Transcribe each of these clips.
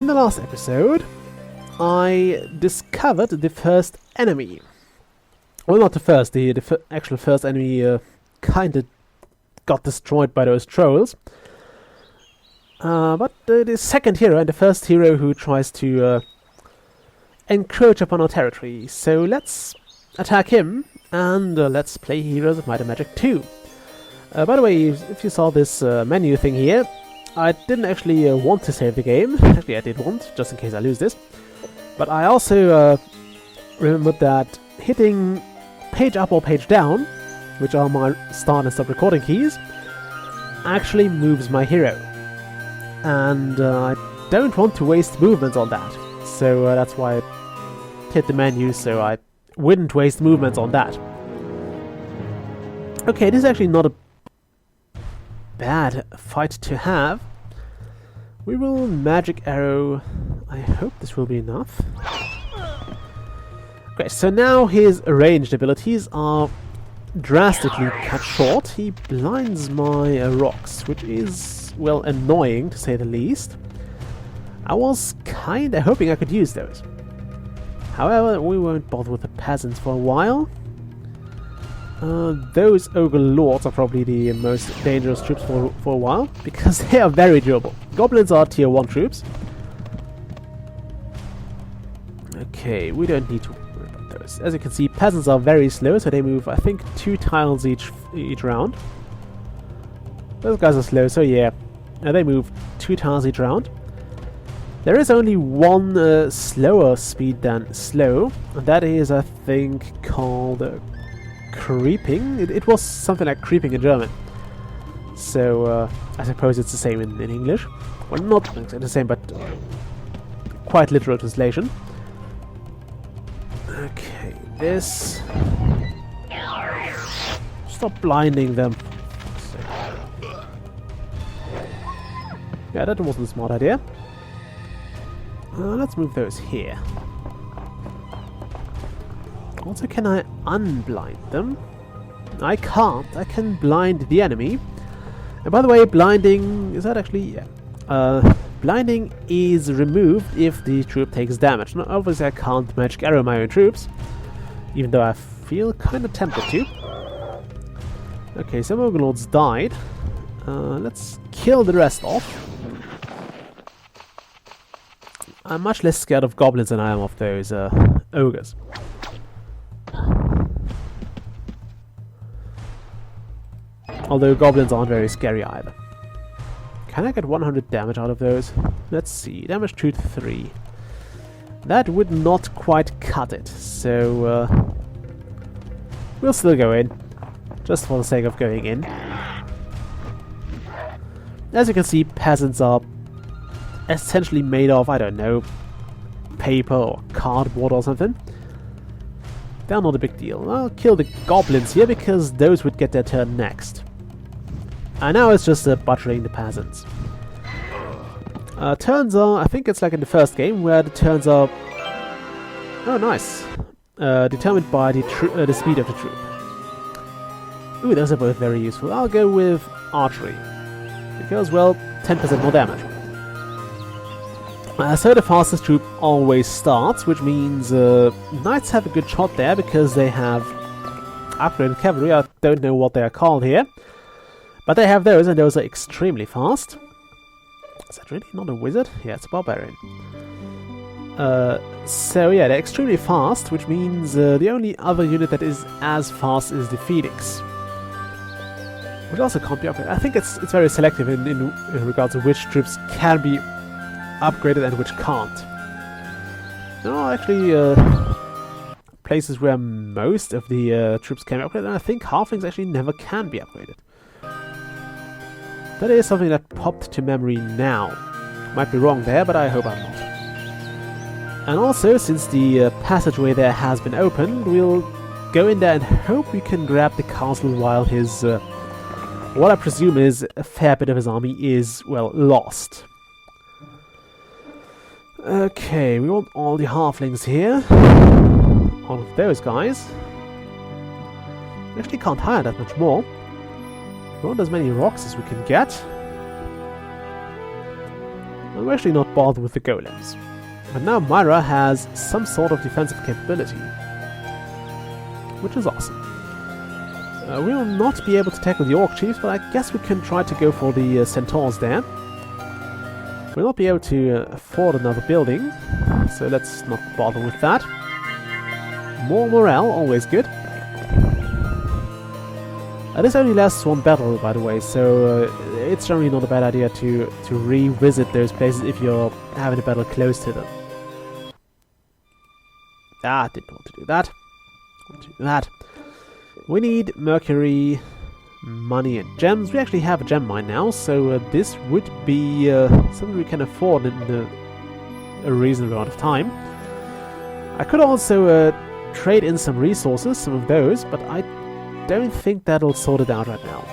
the last episode, I discovered the first enemy. Well, not the first, the actual first enemy kinda got destroyed by those trolls. But the second hero and the first hero who tries to encroach upon our territory. So let's attack him, and let's play Heroes of Might and Magic 2. By the way, if you saw this menu thing here, I didn't actually want to save the game. Actually, I did want, just in case I lose this. But I also remembered that hitting page up or page down, which are my start and stop recording keys, actually moves my hero. And I don't want to waste movements on that. So that's why I hit the menu, so I wouldn't waste movements on that. Okay, this is actually not a bad fight to have. We will magic arrow. I hope this will be enough. Okay, so now his ranged abilities are drastically cut short. He blinds my rocks, which is, well, annoying to say the least. I was kinda hoping I could use those. However, we won't bother with the peasants for a while. Those ogre lords are probably the most dangerous troops for a while, because they are very durable. Goblins are tier 1 troops. Okay, we don't need to worry about those. As you can see, peasants are very slow, so they move, I think, 2 tiles each round. Those guys are slow, so yeah, they move 2 tiles each round. There is only one slower speed than slow, and that is, I think, called creeping. It was something like creeping in German. So I suppose it's the same in English. Well, not exactly the same, but quite literal translation. Okay, this... Stop blinding them. Yeah, that wasn't a smart idea. Let's move those here. Also, can I unblind them? I can't. I can blind the enemy. And by the way, blinding... Is that actually... Yeah. Blinding is removed if the troop takes damage. Now, obviously, I can't magic arrow my own troops. Even though I feel kind of tempted to. Okay, some ogre lords died. Let's kill the rest off. I'm much less scared of goblins than I am of those ogres. Although goblins aren't very scary either. Can I get 100 damage out of those? Let's see. Damage 2 to 3. That would not quite cut it, so we'll still go in. Just for the sake of going in. As you can see, peasants are essentially made of, I don't know, paper or cardboard or something. They're not a big deal. I'll kill the goblins here because those would get their turn next. And now it's just butchering the peasants. Turns are, I think it's like in the first game, where the turns are... Oh, nice. Determined by the speed of the troop. Ooh, those are both very useful. I'll go with archery. Because, well, 10% more damage. So the fastest troop always starts, which means knights have a good shot there because they have upgraded cavalry. I don't know what they are called here, but they have those, and those are extremely fast. Is that really not a wizard? Yeah, it's a barbarian. So yeah, they're extremely fast, which means the only other unit that is as fast is the Phoenix, which also can't be upgraded. I think it's very selective in regards to which troops can be upgraded and which can't. There are actually places where most of the troops can be upgraded, and I think halflings actually never can be upgraded. That is something that popped to memory now. Might be wrong there, but I hope I'm not. And also, since the passageway there has been opened, we'll go in there and hope we can grab the castle while his, what I presume is a fair bit of his army is, well, lost. Okay, we want all the halflings here. All of those guys. We actually can't hire that much more. We want as many rocks as we can get. I'm actually not bothered with the golems. But now Myra has some sort of defensive capability, which is awesome. We'll not be able to tackle the Orc Chiefs, but I guess we can try to go for the Centaurs there. We'll not be able to afford another building, so let's not bother with that. More morale, always good. This only lasts one battle, by the way, so it's generally not a bad idea to revisit those places if you're having a battle close to them. Ah, didn't want to do that. Want to do that. We need mercury, money, and gems. We actually have a gem mine now, so this would be something we can afford in a reasonable amount of time. I could also trade in some resources, some of those, but I don't think that'll sort it out right now,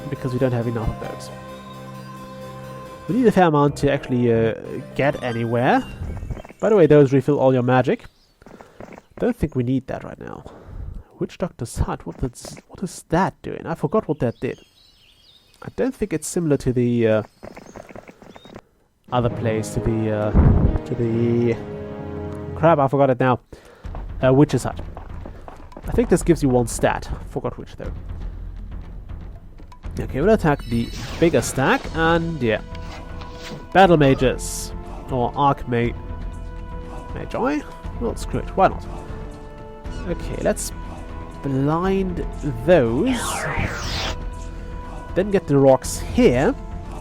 because we don't have enough of those. We need a fair amount to actually get anywhere. By the way, those refill all your magic. Don't think we need that right now. Witch Doctor's Hut, what is that doing? I forgot what that did. I don't think it's similar to the other place, to the crap, I forgot it now. Witch's Hut. I think this gives you one stat. Forgot which though. Okay, we'll attack the bigger stack, and yeah. Battle Mages. Or Magi? Well, screw it, why not? Okay, let's blind those. Then get the rocks here,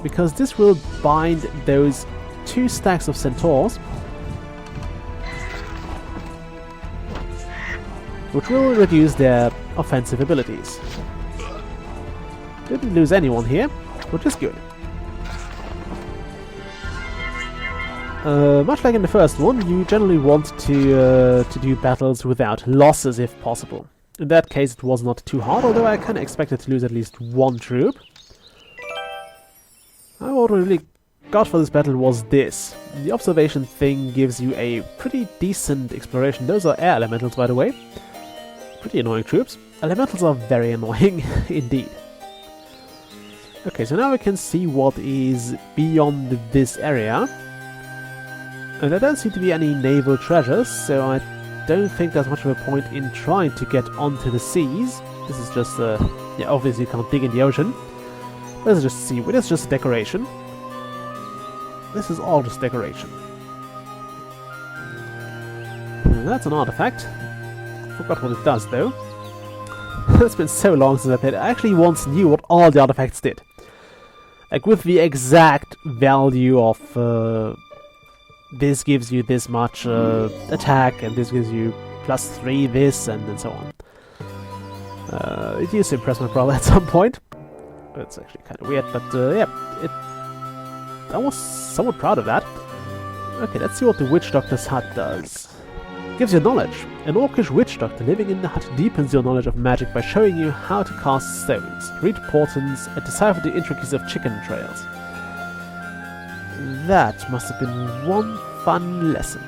because this will bind those 2 stacks of Centaurs, which will reduce their offensive abilities. Didn't lose anyone here, which is good. Much like in the first one, you generally want to do battles without losses if possible. In that case it was not too hard, although I kinda expected to lose at least 1 troop. What we really got for this battle was this. The observation thing gives you a pretty decent exploration. Those are air elementals, by the way. Pretty annoying troops. Elementals are very annoying indeed. Okay, so now we can see what is beyond this area. And there don't seem to be any naval treasures, so I don't think there's much of a point in trying to get onto the seas. This is just, yeah, obviously you can't dig in the ocean. Let's just see, it's just decoration. This is all just decoration. That's an artifact. Forgot what it does though. It's been so long since I played. I actually once knew what all the artifacts did. Like with the exact value of this gives you this much attack, and this gives you +3 this, and so on. It used to impress my brother at some point. It's actually kind of weird, but yeah, I was somewhat proud of that. Okay, let's see what the Witch Doctor's Hut does. Gives you knowledge. An orcish witch doctor living in the hut deepens your knowledge of magic by showing you how to cast stones, read portents, and decipher the intricacies of chicken trails. That must have been one fun lesson.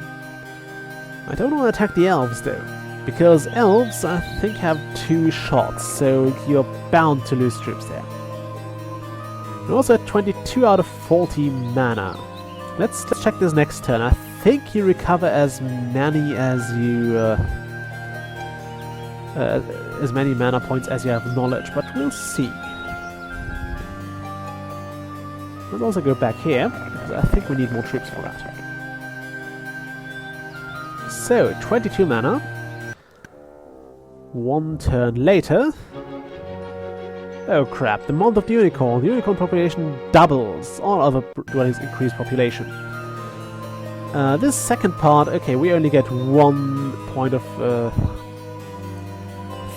I don't want to attack the elves though, because elves I think have 2 shots, so you're bound to lose troops there. We're also at 22 out of 40 mana. Let's check this next turn. I think you recover as many as you as many mana points as you have knowledge, but we'll see. Let's also go back here, because I think we need more troops for that. So, 22 mana. 1 turn later. Oh crap, the month of the unicorn. The unicorn population doubles. All other dwellings increase population. This second part, okay, we only get 1 point of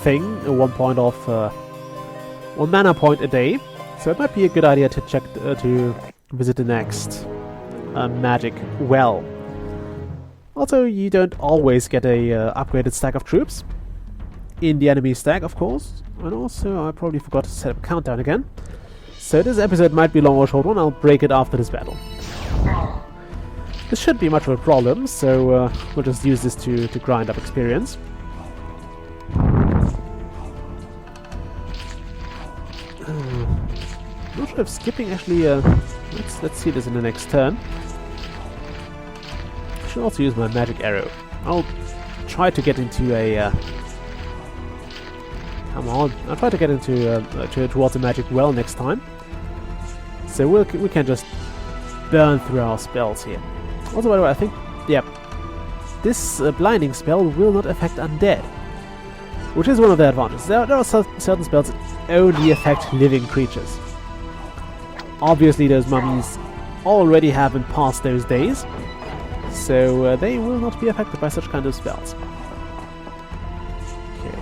thing, 1 point of 1 mana point a day. So it might be a good idea to check to visit the next magic well. Also, you don't always get a upgraded stack of troops in the enemy stack, of course. And also, I probably forgot to set up a countdown again. So this episode might be a long or short one. I'll break it after this battle. This shouldn't be much of a problem, so we'll just use this to grind up experience. Not sure if skipping actually... let's see this in the next turn. I should also use my magic arrow. I'll try to get into a... come on. I'll try to get into towards a magic well next time. So we can just burn through our spells here. Also, by the way, I think... yeah. This blinding spell will not affect undead. Which is one of the advantages. There are certain spells that only affect living creatures. Obviously those mummies already haven't passed those days, so they will not be affected by such kind of spells. Okay,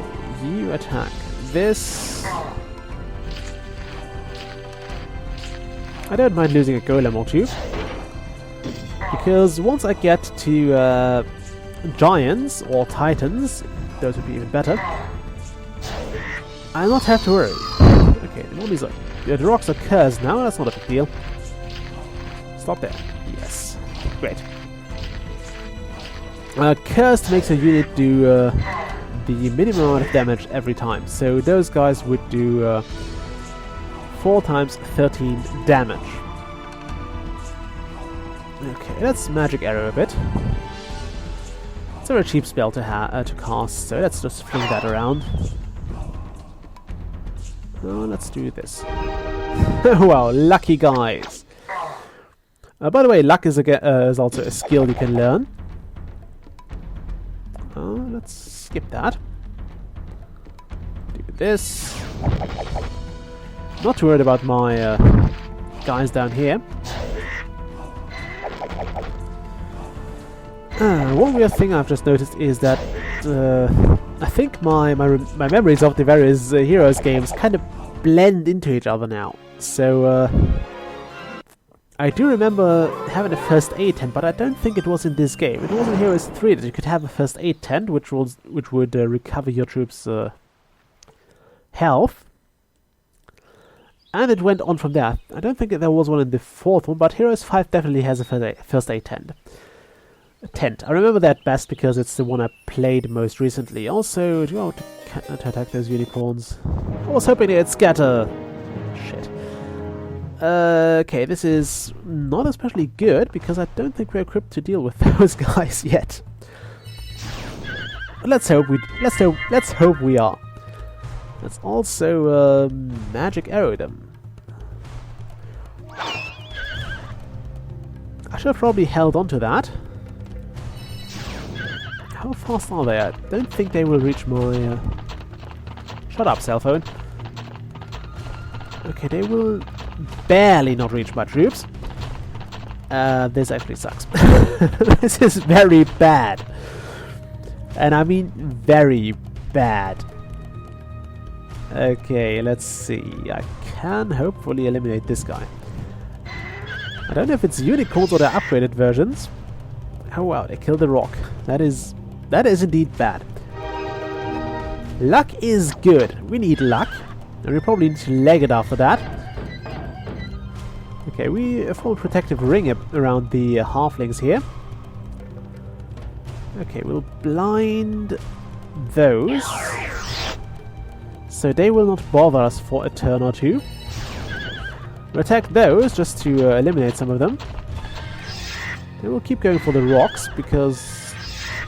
you attack this. I don't mind losing a golem or two, because once I get to giants or titans, those would be even better, I'll not have to worry. Okay, the mummies are... the rocks are cursed now, that's not a big deal. Stop there. Yes. Great. Cursed makes a unit do the minimum amount of damage every time. So those guys would do 4 times 13 damage. Okay, let's magic arrow a bit. It's a very cheap spell to cast, so let's just fling that around. Oh, let's do this. Wow, lucky guys. By the way, luck is also a skill you can learn. Let's skip that. Do this. Not too worried about my guys down here. One weird thing I've just noticed is that I think my memories of the various Heroes games kind of blend into each other now. So I do remember having a first aid tent, but I don't think it was in this game. It was in Heroes 3 that you could have a first aid tent, which would recover your troops' health. And it went on from there. I don't think that there was one in the 4th one, but Heroes 5 definitely has a first aid tent. I remember that best because it's the one I played most recently. Also, do you want to attack those unicorns? I was hoping they'd scatter. Shit. Okay, this is not especially good because I don't think we're equipped to deal with those guys yet. But let's hope we are. Let's also magic arrow them. I should have probably held on to that. How fast are they? I don't think they will reach my... Shut up, cell phone. Okay, they will barely not reach my troops. This actually sucks. This is very bad. And I mean very bad. Okay, let's see. I can hopefully eliminate this guy. I don't know if it's unicorns or the upgraded versions. Oh wow, they killed the rock. That is indeed bad. Luck is good. We need luck. And we probably need to leg it after that. Okay, we form a protective ring around the halflings here. Okay, we'll blind those. So they will not bother us for a turn or two. We'll attack those just to eliminate some of them. Then we'll keep going for the rocks because...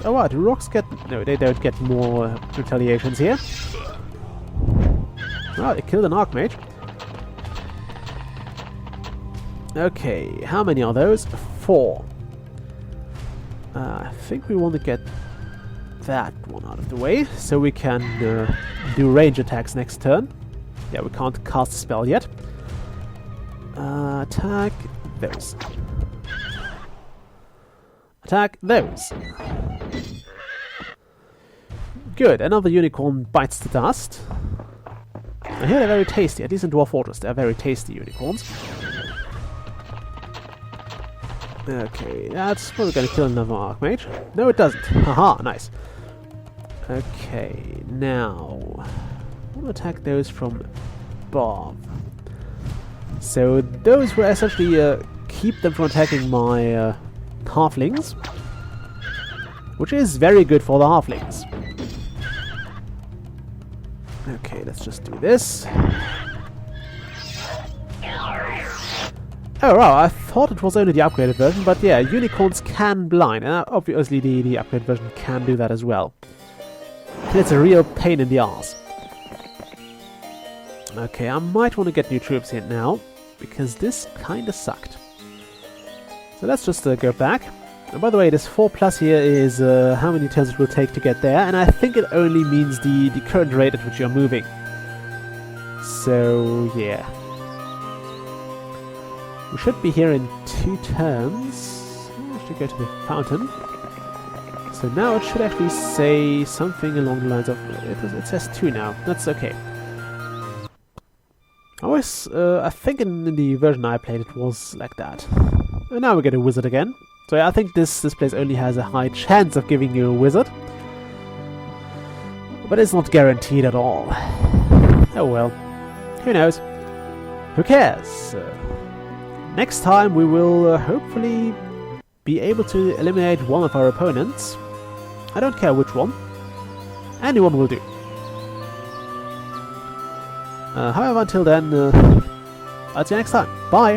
Oh wow, do rocks get... No, they don't get more retaliations here. Wow, they killed an Archmage. Okay, how many are those? 4. I think we want to get that one out of the way, so we can do range attacks next turn. Yeah, we can't cast a spell yet. Attack those. Attack those. Good, another unicorn bites the dust. I hear they're very tasty, at least in Dwarf Fortress they're very tasty unicorns. Okay, that's probably gonna kill another Archmage. No, it doesn't. Haha, nice. Okay, now... we'll attack those from above. So those will essentially keep them from attacking my halflings. Which is very good for the halflings. Okay, let's just do this. Oh wow, I thought it was only the upgraded version, but yeah, unicorns can blind, and obviously the upgraded version can do that as well. And it's a real pain in the arse. Okay, I might want to get new troops in now, because this kinda sucked. So let's just go back. And by the way, this 4+ here is how many turns it will take to get there, and I think it only means the current rate at which you're moving. So, yeah. We should be here in 2 turns. I should go to the fountain. So now it should actually say something along the lines of... It says 2 now. That's okay. I think in the version I played it was like that. And now we get a wizard again. So yeah, I think this place only has a high chance of giving you a wizard. But it's not guaranteed at all. Oh well. Who knows? Who cares? Next time we will hopefully be able to eliminate one of our opponents. I don't care which one. Anyone will do. However, until then, I'll see you next time. Bye!